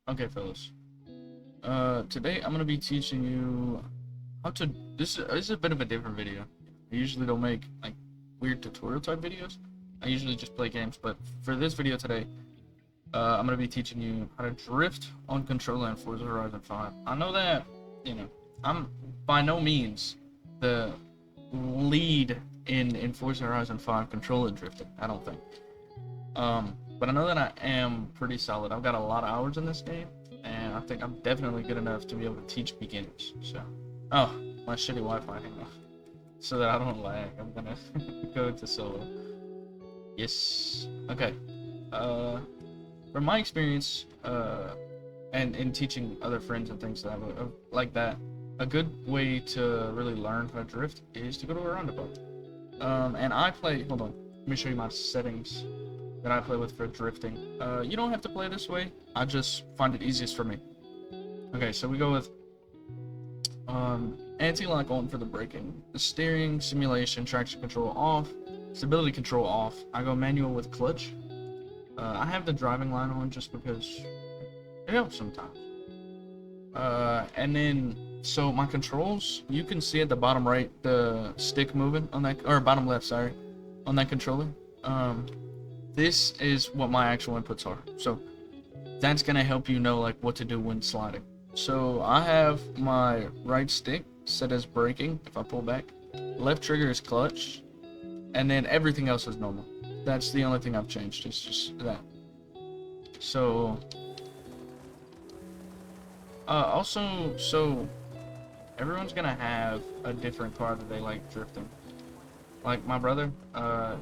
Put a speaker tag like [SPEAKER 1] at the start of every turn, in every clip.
[SPEAKER 1] Okay, fellas. Today I'm gonna be teaching you how to. This is a bit of a different video. I usually don't make like weird tutorial type videos. I usually just play games, but for this video today, I'm gonna be teaching you how to drift on controller in Forza Horizon 5. I know that I'm by no means the lead in Forza Horizon 5 controller drifting. I don't think. But I know that I am pretty solid. I've got a lot of hours in this game, and I think I'm definitely good enough to be able to teach beginners. So, oh, my shitty Wi-Fi, hang on. So that I don't lag, I'm gonna go to solo. Yes. Okay. From my experience, and in teaching other friends and things like that, a good way to really learn how to drift is to go to a roundabout. And I play. Hold on. Let me show you my settings that I play with for drifting. You don't have to play this way. I just find it easiest for me. Okay, so we go with anti-lock on for the braking, the steering, simulation, traction control off, stability control off. I go manual with clutch. I have the driving line on just because it helps sometimes. And then, so my controls, you can see at the bottom right, the stick moving on that, or bottom left, sorry, on that controller. This is what my actual inputs are. So that's gonna help you know like what to do when sliding. So I have my right stick set as braking if I pull back. Left trigger is clutch, and then everything else is normal. That's the only thing I've changed. It's just that. So so everyone's gonna have a different car that they like drifting. Like my brother,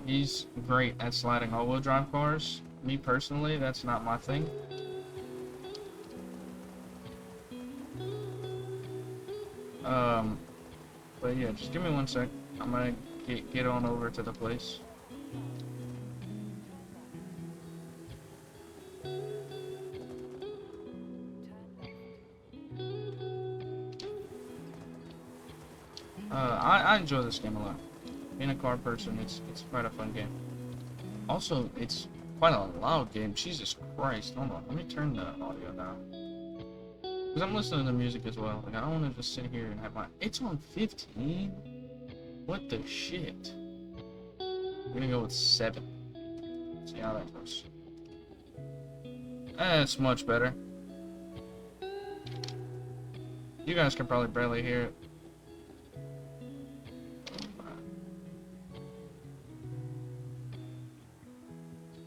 [SPEAKER 1] he's great at sliding all-wheel drive cars. Me personally, that's not my thing. But yeah, just give me one sec. I'm gonna get on over to the place. I enjoy this game a lot. Being a car person, it's quite a fun game. Also, it's quite a loud game. Jesus Christ. Hold on. Let me turn the audio down. Because I'm listening to music as well. Like, I don't want to just sit here and have my... It's on 15? What the shit? I'm gonna go with 7. See how that goes. That's much better. You guys can probably barely hear it.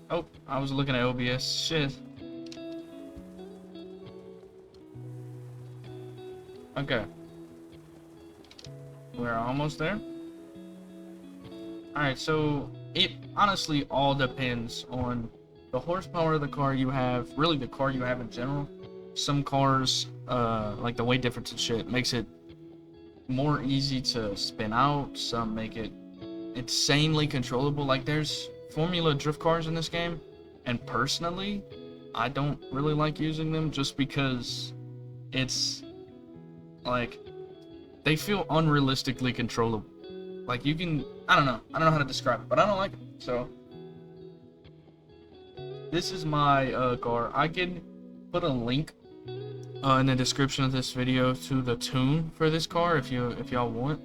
[SPEAKER 1] Oh, I was looking at OBS. Shit. Okay. We're almost there. Alright, so it honestly all depends on the horsepower of the car you have, really the car you have in general. Some cars, like the weight difference and shit, makes it more easy to spin out. Some make it insanely controllable. Like there's Formula drift cars in this game, and personally, I don't really like using them just because it's like they feel unrealistically controllable. Like you can, I don't know how to describe it, but I don't like it. So this is my car. I can put a link in the description of this video to the tune for this car if y'all want.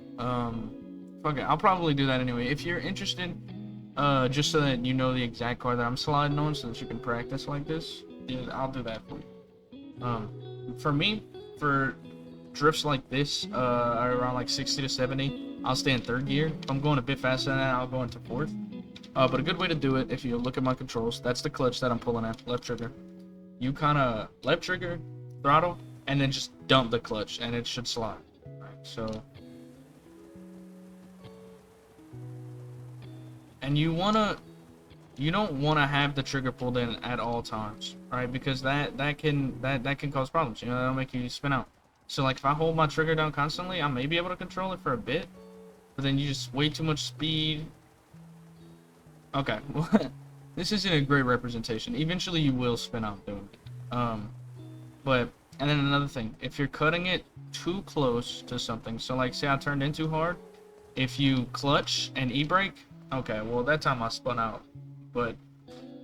[SPEAKER 1] Fuck it, I'll probably do that anyway. If you're interested, just so that you know the exact car that I'm sliding on, so that you can practice like this, yeah, I'll do that for you. For me, for drifts like this, around like 60 to 70, I'll stay in 3rd gear. If I'm going a bit faster than that, I'll go into 4th. But a good way to do it, if you look at my controls, that's the clutch that I'm pulling at, left trigger. You kind of left trigger, throttle, and then just dump the clutch, and it should slide. Right, so, and you don't wanna have the trigger pulled in at all times, right? Because that can cause problems. You know, that'll make you spin out. So like if I hold my trigger down constantly, I may be able to control it for a bit, but then you just way too much speed. Okay, well, this isn't a great representation. Eventually you will spin out doing it. But, and then another thing, if you're cutting it too close to something, so like say I turned in too hard, if you clutch and e-brake, okay, well that time I spun out. But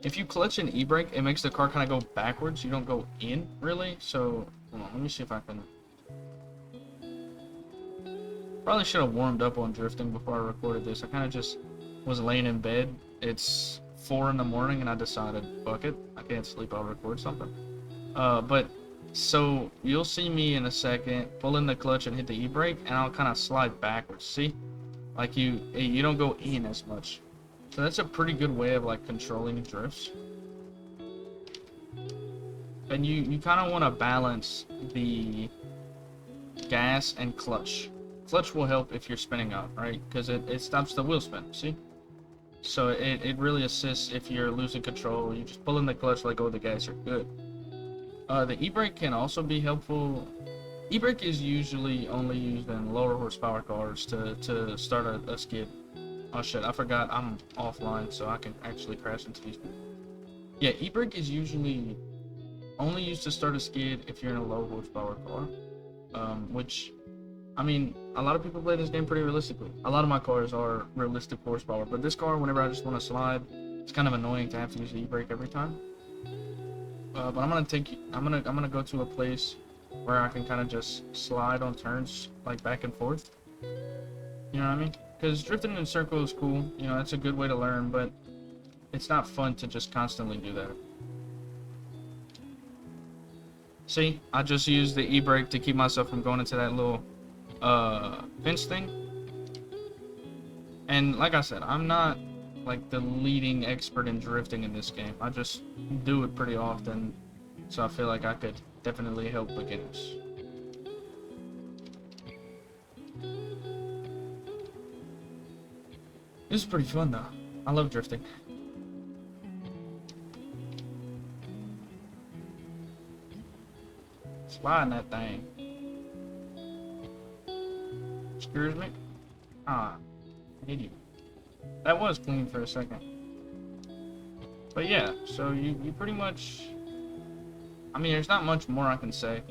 [SPEAKER 1] if you clutch an e-brake, it makes the car kind of go backwards. You don't go in, really. So, hold on, let me see if I can... Probably should have warmed up on drifting before I recorded this. I kind of just was laying in bed. It's 4 in the morning, and I decided, fuck it, I can't sleep, I'll record something. But, so, you'll see me in a second pull in the clutch and hit the e-brake, and I'll kind of slide backwards, see? Like, you don't go in as much. So that's a pretty good way of, like, controlling drifts. And you kind of want to balance the gas and clutch. Clutch will help if you're spinning out, right? Because it stops the wheel spin, see? So it really assists if you're losing control. You just pull in the clutch, let go of the gas, you're good. The e-brake can also be helpful. E-brake is usually only used in lower horsepower cars to start a skid. Oh shit, I forgot I'm offline, so I can actually crash into these people. Yeah, e-brake is usually only used to start a skid if you're in a low horsepower car. Which, I mean, a lot of people play this game pretty realistically. A lot of my cars are realistic horsepower, but this car, whenever I just want to slide, it's kind of annoying to have to use the e-brake every time. But I'm gonna go to a place where I can kind of just slide on turns, like back and forth. You know what I mean? Because drifting in a circle is cool. You know, it's a good way to learn, but it's not fun to just constantly do that. See, I just used the e-brake to keep myself from going into that little fence thing. And like I said, I'm not like the leading expert in drifting in this game. I just do it pretty often, so I feel like I could definitely help beginners. This is pretty fun though. I love drifting. Sliding that thing. Excuse me? Ah, idiot. That was clean for a second. But yeah, so you pretty much... I mean, there's not much more I can say.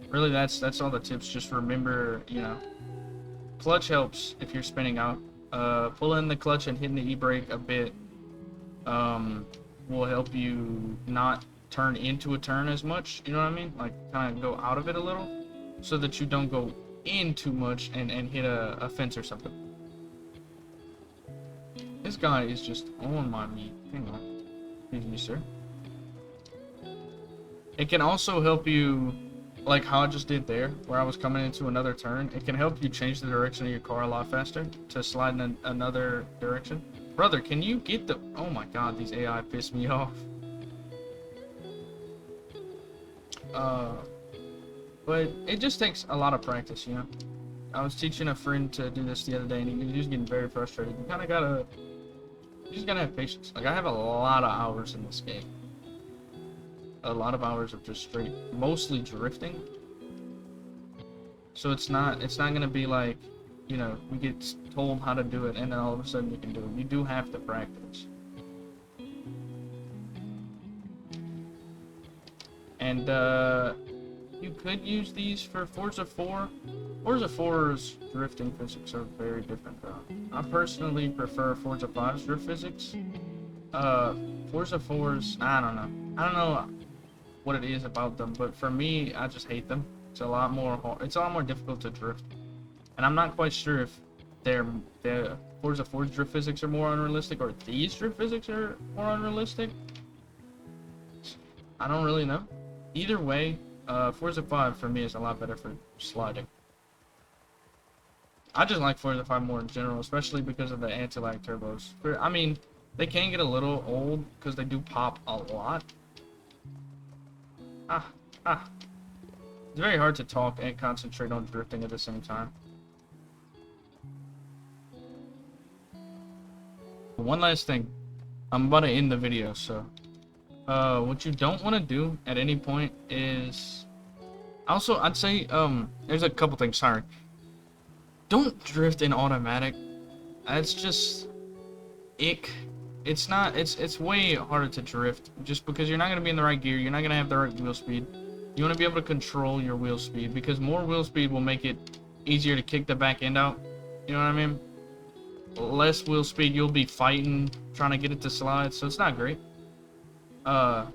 [SPEAKER 1] Really, that's all the tips. Just remember, you know, clutch helps if you're spinning out. Pulling the clutch and hitting the e-brake a bit will help you not turn into a turn as much, you know what I mean? Like, kind of go out of it a little, so that you don't go in too much and hit a fence or something. This guy is just on my meat. Hang on. Excuse me, sir. It can also help you, like how I just did there, where I was coming into another turn. It can help you change the direction of your car a lot faster to slide in another direction. Brother, can you get the... Oh my god, these AI piss me off. But it just takes a lot of practice, you know? I was teaching a friend to do this the other day, and he was getting very frustrated. You just gotta have patience. Like, I have a lot of hours in this game. A lot of hours of just straight, mostly drifting. So it's not gonna be like, you know, we get told how to do it, and then all of a sudden you can do it. You do have to practice. And, you could use these for Forza 4. Forza 4's drifting physics are very different, though. I personally prefer Forza 5's drift physics. Forza 4's, I don't know what it is about them, but for me, I just hate them. It's a lot more difficult to drift. And I'm not quite sure if the Forza 4's drift physics are more unrealistic, or these drift physics are more unrealistic. I don't really know. Either way, Forza 5 for me is a lot better for sliding. I just like Forza 5 more in general, especially because of the anti-lag turbos. I mean, they can get a little old because they do pop a lot. It's very hard to talk and concentrate on drifting at the same time. One last thing. I'm about to end the video, so... what you don't want to do at any point is... Also, I'd say, there's a couple things, sorry. Don't drift in automatic. That's just... ick. It's way harder to drift, just because you're not going to be in the right gear, you're not going to have the right wheel speed. You want to be able to control your wheel speed, because more wheel speed will make it easier to kick the back end out. You know what I mean? Less wheel speed, you'll be fighting, trying to get it to slide, so it's not great. uh,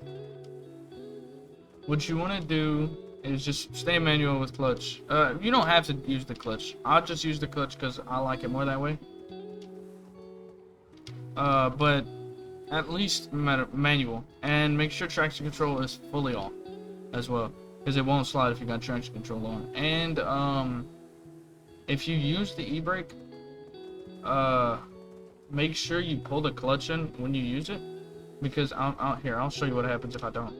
[SPEAKER 1] what you want to do is just stay manual with clutch. You don't have to use the clutch. I'll just use the clutch because I like it more that way. But at least manual, and make sure traction control is fully off as well, because it won't slide if you got traction control on. And if you use the e-brake, make sure you pull the clutch in when you use it, because I'll show you what happens if I don't.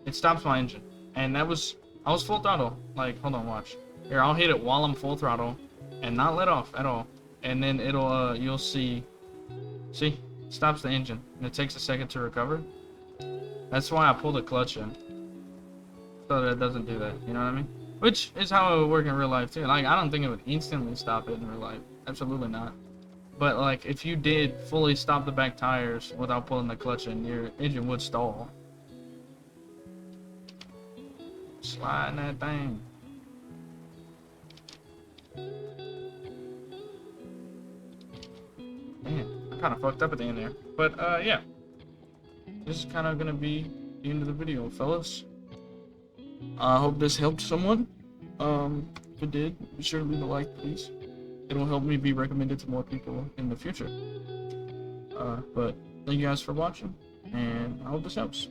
[SPEAKER 1] It stops my engine, and I was full throttle. Like, hold on, watch. Here, I'll hit it while I'm full throttle, and not let off at all. And then it'll you'll see, it stops the engine, and it takes a second to recover. That's why I pull the clutch in, so that it doesn't do that. You know what I mean? Which is how it would work in real life too. Like, I don't think it would instantly stop it in real life. Absolutely not. But like, if you did fully stop the back tires without pulling the clutch in, your engine would stall. Sliding that thing. Man, I kind of fucked up at the end there. But yeah, this is kind of gonna be the end of the video, fellas. I hope this helped someone. If it did, be sure to leave a like, please. It'll help me be recommended to more people in the future. But thank you guys for watching, and I hope this helps.